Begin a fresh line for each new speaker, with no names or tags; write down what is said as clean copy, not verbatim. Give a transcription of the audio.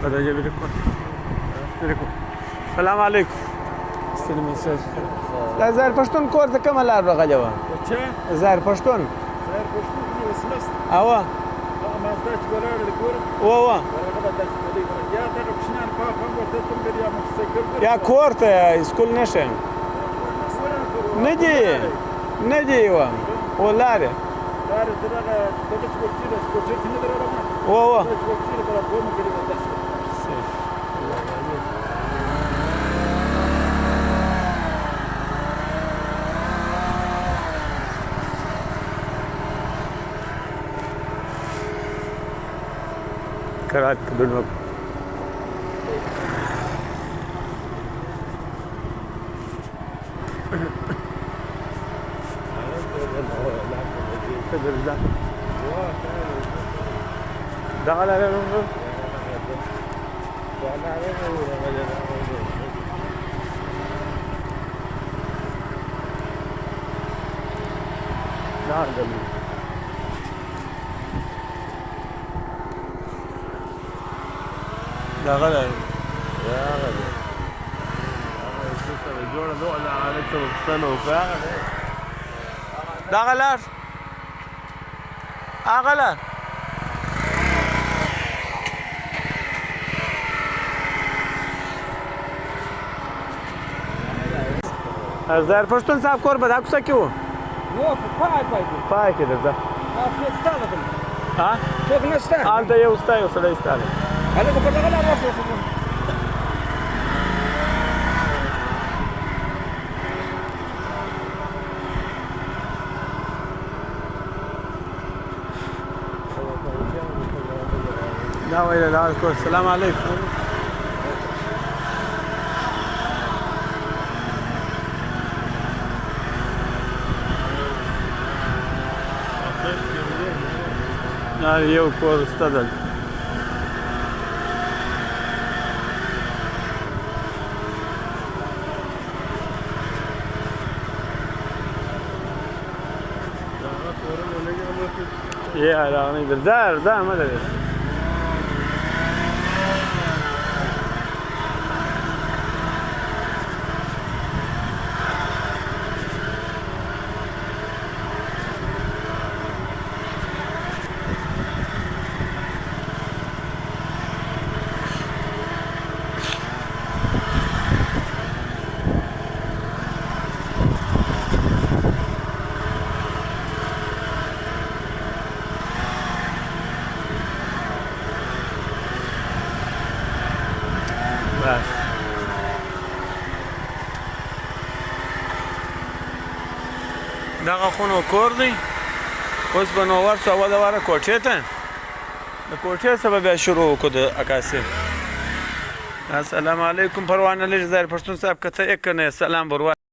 درجه ولیکم. سلام علیکم. ستړي مساج دا ظاهر پښتون کور ته کومه لار راغلی وه؟ ظاهر پښتون اوه یا کور ته یا اسکول نشم نه دی یوه و لارې اوه Karat kedunuk. دخل على الرمل. نعم. لا غلا يا غلا جوړه دوه على سنه وفاء دا غلار اغلا زهر پښتون صاحب کور به دا کوڅه کې و
نو
پای کې درځه ها
څوک نشته
هلته یو سړی ستا دی
هلکه په دغه لار راشئ
دا ویله لار کور سلام علیکم دا یو کور ستا دلته يا راغني بالزار ما ادري بس دغه خونو کور دی اوس به نو ورسو اوله واره کوټې ته د کوټې څخه به بیا شروع وکړو د عکاسۍ السلام علیکم پروانه لږ ظاهر پښتون صاحب که ته یې که نه سلام بر